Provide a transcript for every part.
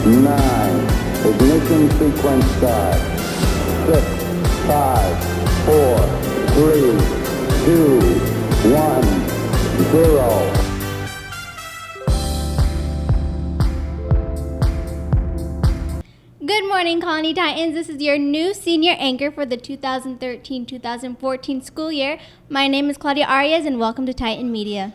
nine. Ignition sequence start. 6, 5, 4, 3, 2, 1, 0. Good morning, Colony Titans. This is your new senior anchor for the 2013-2014 school year. My name is Claudia Arias, and welcome to Titan Media.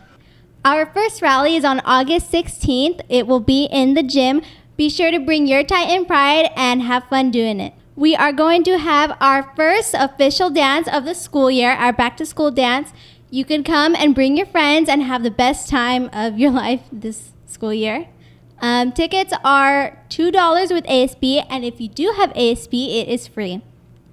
Our first rally is on August 16th. It will be in the gym. Be sure to bring your Titan pride and have fun doing it. We are going to have our first official dance of the school year, our back-to-school dance. You can come and bring your friends and have the best time of your life this school year. Tickets are $2 with ASB, and if you do have ASB, it is free.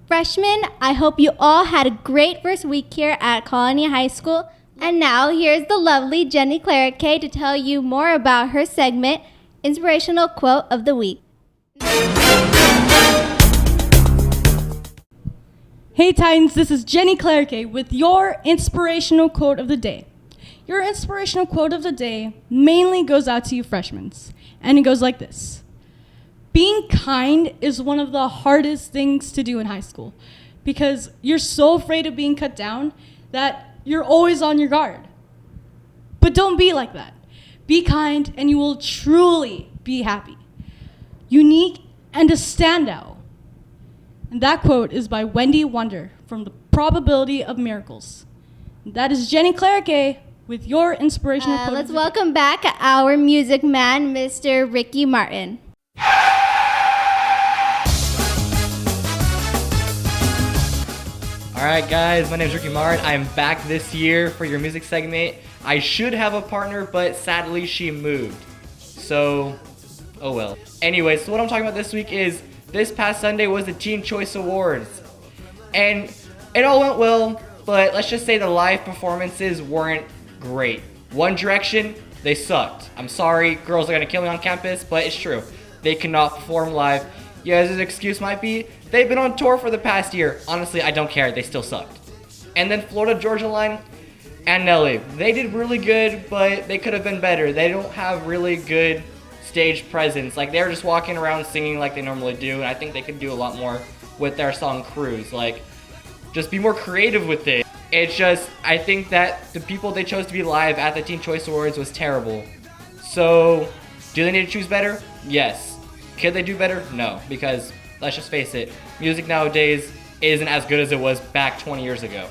Freshmen, I hope you all had a great first week here at Colony High School. And now, here's the lovely Jenny Clarique to tell you more about her segment, Inspirational Quote of the Week. Hey Titans, this is Jenny Clarique with your Inspirational Quote of the Day. Your inspirational quote of the day mainly goes out to you freshmen, and it goes like this. Being kind is one of the hardest things to do in high school because you're so afraid of being cut down that you're always on your guard. But don't be like that. Be kind and you will truly be happy. Unique and a standout. And that quote is by Wendy Wonder from The Probability of Miracles. That is Jenny Clarique with your inspirational quote. Let's welcome back our music man, Mr. Ricky Martin. Alright guys, my name is Ricky Martin. I am back this year for your music segment. I should have a partner, but sadly she moved. So, oh well. Anyway, so what I'm talking about this week is this past Sunday was the Teen Choice Awards. And it all went well, but let's just say the live performances weren't great. One Direction, they sucked. I'm sorry, girls are gonna kill me on campus, but it's true. They cannot perform live. Yeah, his excuse might be, they've been on tour for the past year. Honestly, I don't care, they still sucked. And then Florida Georgia Line and Nelly. They did really good, but they could have been better. They don't have really good stage presence. Like, they're just walking around singing like they normally do, and I think they could do a lot more with their song Cruise. Like, just be more creative with it. It's just, I think that the people they chose to be live at the Teen Choice Awards was terrible. So, do they need to choose better? Yes. Could they do better? No, because let's just face it, music nowadays isn't as good as it was back 20 years ago.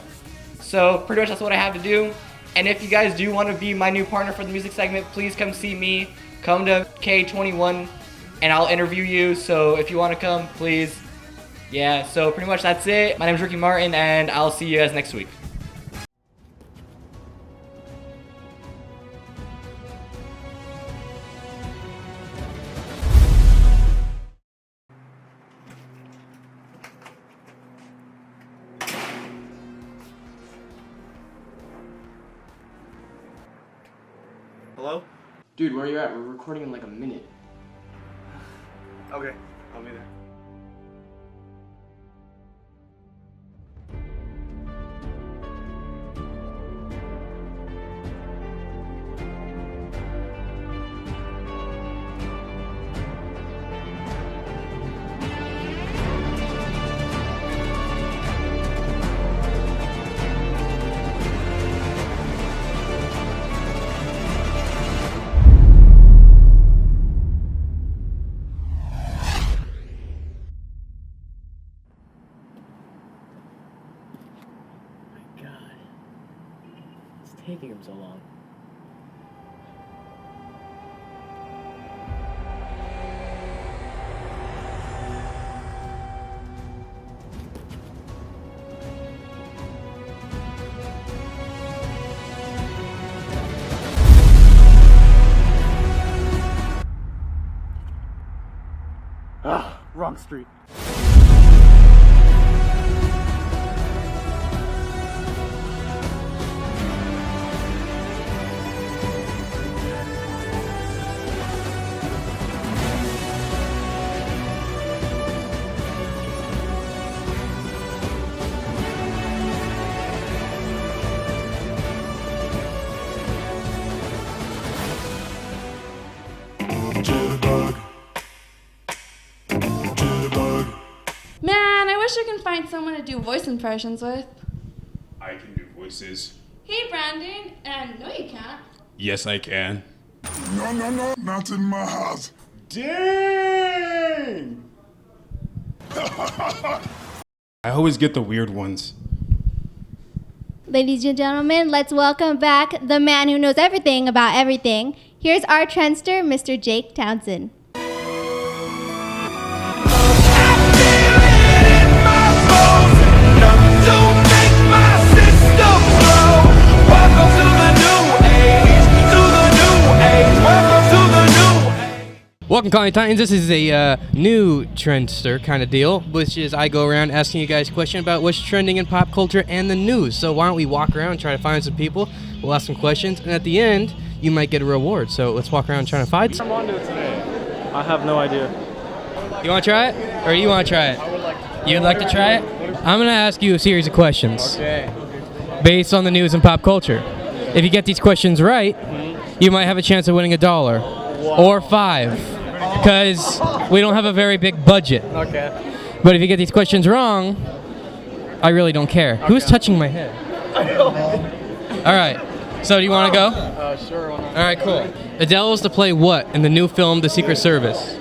So, pretty much that's what I have to do. And if you guys do want to be my new partner for the music segment, please come see me. Come to K21 and I'll interview you. So, if you want to come, please. Yeah, so pretty much that's it. My name is Ricky Martin, and I'll see you guys next week. Hello? Dude, where are you at? We're recording in like a minute. Okay, I'll be there. Taking him so long. Ah, wrong street. Jitterbug, find someone to do voice impressions with. I can do voices. Hey, Brandon. No, you can't. Yes, I can. No, not in my house. Dang! I always get the weird ones. Ladies and gentlemen, let's welcome back the man who knows everything about everything. Here's our trendster, Mr. Jake Townsend. Welcome, Calling Titans. This is a new trendster kind of deal, which is I go around asking you guys a question about what's trending in pop culture and the news. So why don't we walk around and try to find some people? We'll ask some questions, and at the end, you might get a reward. So let's walk around trying to find some. I'm on to it today. I have no idea. You want to try it? Or you want to try it? I would like to. You'd like to try it? I'm going to ask you a series of questions Okay. based on the news and pop culture. If you get these questions right, you might have a chance of winning $1 or $5. Because we don't have a very big budget. Okay. But if you get these questions wrong, I really don't care. Who's touching my head? All right. So do you want to go? Sure. Why not? All right, cool. Adele is to play what in the new film The Secret Service?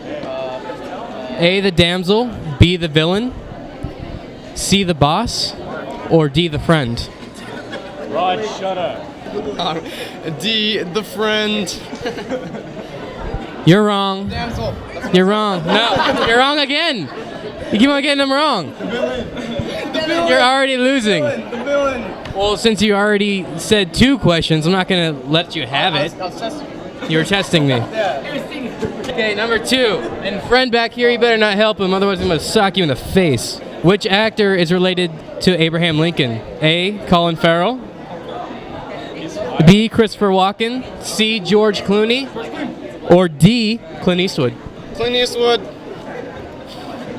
A, the damsel, B, the villain, C, the boss, or D, the friend? Rod, shut up. D, the friend. You're wrong. Damsel. You're wrong. No, you're wrong again. You keep on getting them wrong. You're already losing. The villain. Well, since you already said 2 questions, I'm not going to let you have it. I was testing you. You were testing me. Okay, number 2. And friend back here, you better not help him, otherwise I'm going to sock you in the face. Which actor is related to Abraham Lincoln? A, Colin Farrell, B, Christopher Walken, C, George Clooney, or D, Clint Eastwood? Clint Eastwood.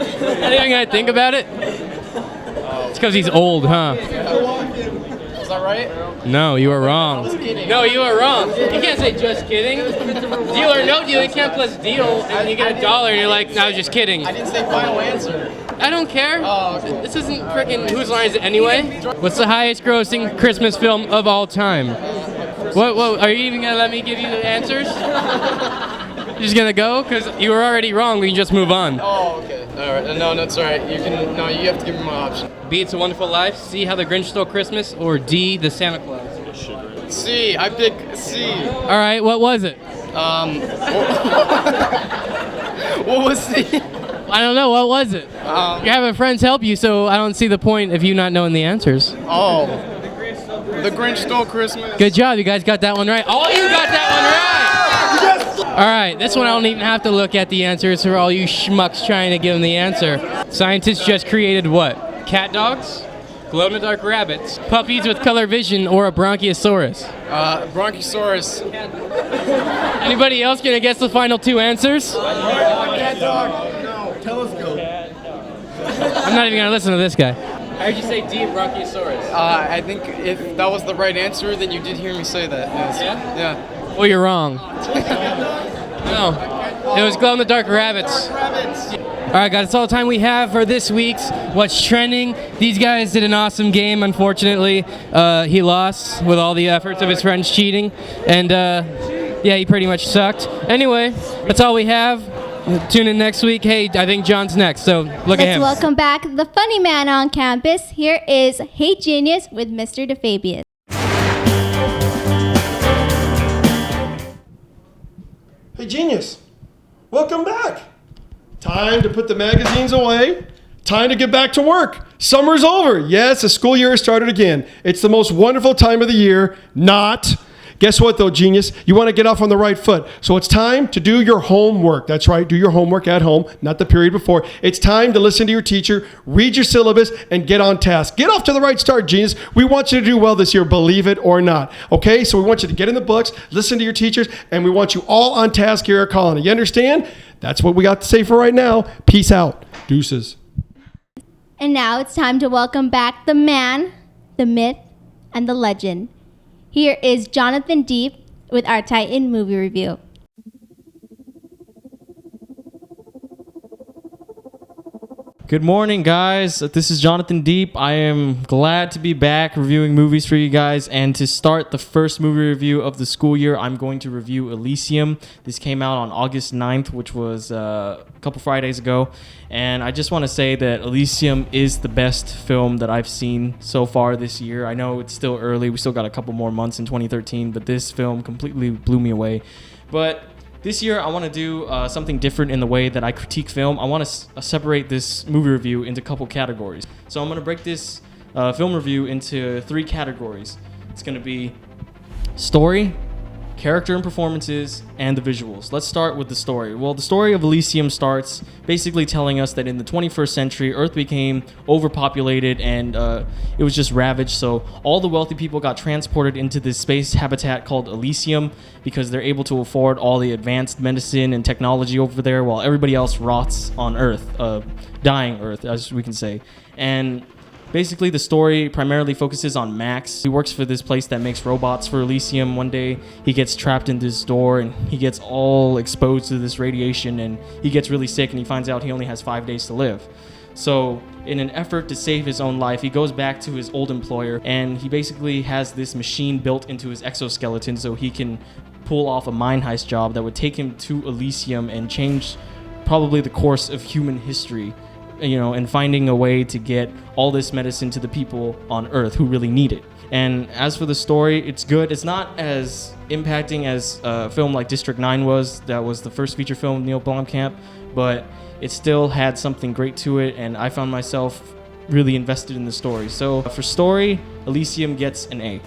Anything I think about it? It's because he's old, huh? Was that right? No, you were wrong. kidding. No, you were wrong. You can't say just kidding. Deal or no deal, you can't plus deal, and you get $1, and you're like, no, I was just kidding. I didn't say final answer. I don't care. Oh, okay. This isn't freaking Whose Line Is It Anyway? What's the highest grossing Christmas film of all time? What, are you even going to let me give you the answers? You're just going to go? Because you were already wrong. We can just move on. Oh, okay. All right. No, it's all right. You have to give me my option. B, It's a Wonderful Life. C, How the Grinch Stole Christmas. Or D, The Santa Claus. C. I pick C. All right, what was it? What was C? I don't know. What was it? You're having friends help you, so I don't see the point of you not knowing the answers. Oh. The Grinch Stole Christmas. Good job. You guys got that one right. All you got that one right. All right. This one I don't even have to look at the answers for all you schmucks trying to give them the answer. Scientists just created what? Cat dogs? Glow-in-the-dark rabbits? Puppies with color vision? Or a bronchiosaurus? Bronchosaurus. Anybody else gonna guess the final 2 answers? Cat dog. No. Telescope. I'm not even gonna listen to this guy. I heard you say D, bronchiosaurus. I think if that was the right answer, then you did hear me say that. Yes. Yeah? Yeah. Well, you're wrong. No, it was glow-in-the-dark rabbits. All right, guys, that's all the time we have for this week's What's Trending. These guys did an awesome game. Unfortunately, he lost with all the efforts of his friends cheating, and yeah, he pretty much sucked. Anyway, that's all we have. Tune in next week. Hey, I think John's next, so look at Let's him. welcome back the funny man on campus. Here is Hey Genius with Mr. DeFabius. Hey, Genius, welcome back. Time to put the magazines away. Time to get back to work. Summer's over. Yes, the school year has started again. It's the most wonderful time of the year. Not. Guess what, though, Genius? You want to get off on the right foot. So it's time to do your homework. That's right. Do your homework at home, not the period before. It's time to listen to your teacher, read your syllabus, and get on task. Get off to the right start, Genius. We want you to do well this year, believe it or not. Okay? So we want you to get in the books, listen to your teachers, and we want you all on task here at Colony. You understand? That's what we got to say for right now. Peace out. Deuces. And now it's time to welcome back the man, the myth, and the legend. Here is Jonathan Deep with our Titan movie review. Good morning, guys. This is Jonathan Deep. I am glad to be back reviewing movies for you guys. And to start the first movie review of the school year, I'm going to review Elysium. This came out on August 9th, which was a couple Fridays ago. And I just want to say that Elysium is the best film that I've seen so far this year. I know it's still early. We still got a couple more months in 2013, but this film completely blew me away. But this year, I want to do something different in the way that I critique film. I want to separate this movie review into a couple categories. So I'm going to break this film review into 3 categories. It's going to be story, character and performances, and the visuals. Let's start with the story. Well, the story of Elysium starts basically telling us that in the 21st century, Earth became overpopulated and it was just ravaged. So all the wealthy people got transported into this space habitat called Elysium because they're able to afford all the advanced medicine and technology over there while everybody else rots on Earth, dying Earth, as we can say. And basically, the story primarily focuses on Max. He works for this place that makes robots for Elysium. One day, he gets trapped in this door, and he gets all exposed to this radiation, and he gets really sick, and he finds out he only has 5 days to live. So, in an effort to save his own life, he goes back to his old employer, and he basically has this machine built into his exoskeleton so he can pull off a mine heist job that would take him to Elysium and change probably the course of human history. And finding a way to get all this medicine to the people on Earth who really need it. And as for the story, it's good. It's not as impacting as a film like District 9 was. That was the first feature film of Neil Blomkamp, but it still had something great to it, and I found myself really invested in the story. So for story, Elysium gets an A.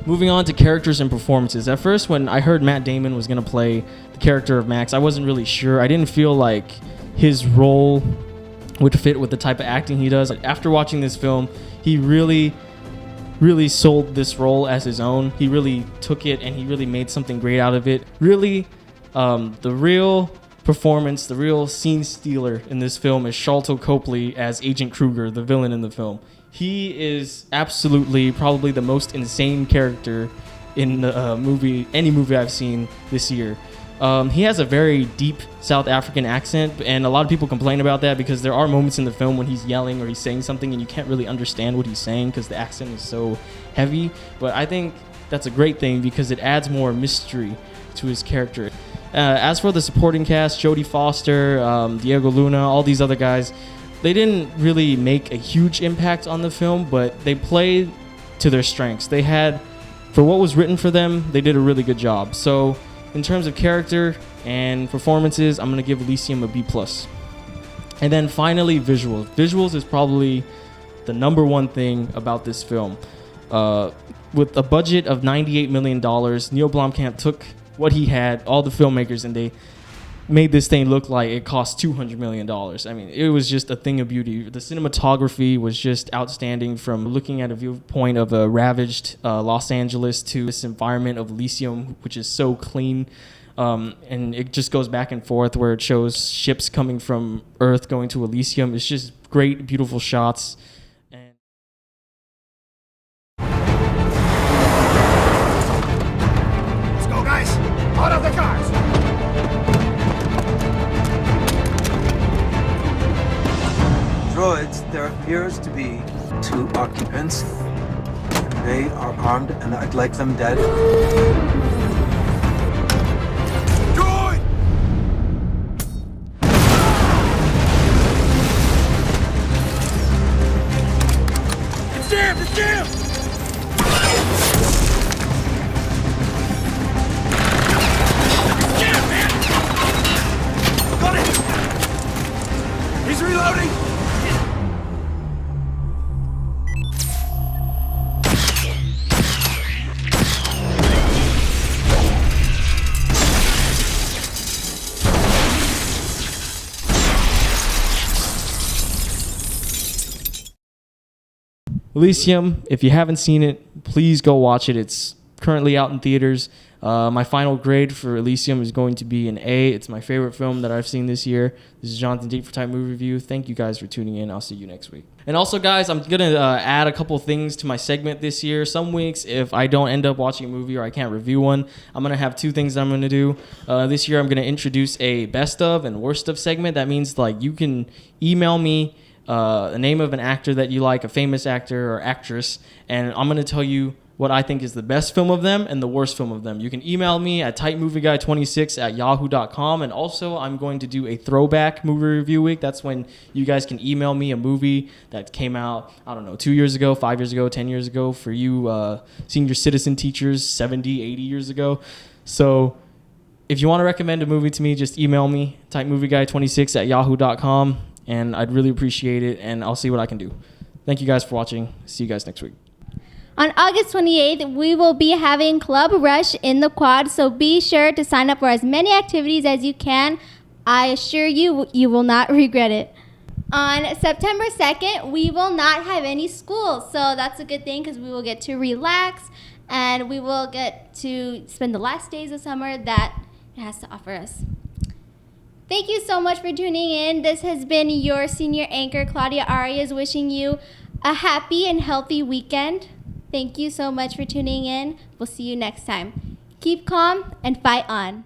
Moving on to characters and performances. At first, when I heard Matt Damon was going to play the character of Max, I wasn't really sure. I didn't feel like his role would fit with the type of acting he does. After watching this film, he really sold this role as his own. He really took it and he really made something great out of it. Really, the real performance, the real scene stealer in this film is Sharlto Copley as Agent Kruger, the villain in the film. He is absolutely probably the most insane character in the any movie I've seen this year. He has a very deep South African accent, and a lot of people complain about that because there are moments in the film when he's yelling or he's saying something and you can't really understand what he's saying because the accent is so heavy. But I think that's a great thing because it adds more mystery to his character. As for the supporting cast, Jodie Foster, Diego Luna, all these other guys, they didn't really make a huge impact on the film, but they played to their strengths. They had, for what was written for them, they did a really good job. So in terms of character and performances, I'm going to give Elysium a B+. And then finally, visuals. Visuals is probably the number one thing about this film. With a budget of $98 million, Neil Blomkamp took what he had, all the filmmakers, and they made this thing look like it cost $200 million. I mean, it was just a thing of beauty. The cinematography was just outstanding, from looking at a viewpoint of a ravaged Los Angeles to this environment of Elysium, which is so clean. And it just goes back and forth where it shows ships coming from Earth going to Elysium. It's just great, beautiful shots. Let's go, guys! Out of the cars! Droids, there appears to be 2 occupants. They are armed, and I'd like them dead. Droid! It's jammed! It's jammed! It's jammed, man! Got it! He's reloading! Elysium, if you haven't seen it, please go watch it. It's currently out in theaters. My final grade for Elysium is going to be an A. It's my favorite film that I've seen this year. This is Jonathan Deep for Type Movie Review. Thank you guys for tuning in. I'll see you next week. And also, guys, I'm going to add a couple things to my segment this year. Some weeks, if I don't end up watching a movie or I can't review one, I'm going to have 2 things that I'm going to do. This year, I'm going to introduce a best of and worst of segment. That means like you can email me the name of an actor that you like, a famous actor or actress, and I'm going to tell you what I think is the best film of them and the worst film of them. You can email me at tightmovieguy26@yahoo.com. And also, I'm going to do a throwback movie review week. That's when you guys can email me a movie that came out, 2 years ago, 5 years ago, 10 years ago, for you senior citizen teachers 70, 80 years ago. So if you want to recommend a movie to me, just email me, tightmovieguy26@yahoo.com, and I'd really appreciate it, and I'll see what I can do. Thank you guys for watching. See you guys next week. On August 28th, we will be having Club Rush in the Quad, so be sure to sign up for as many activities as you can. I assure you, you will not regret it. On September 2nd, we will not have any school, so that's a good thing because we will get to relax and we will get to spend the last days of summer that it has to offer us. Thank you so much for tuning in. This has been your senior anchor, Claudia Arias, wishing you a happy and healthy weekend. Thank you so much for tuning in. We'll see you next time. Keep calm and fight on.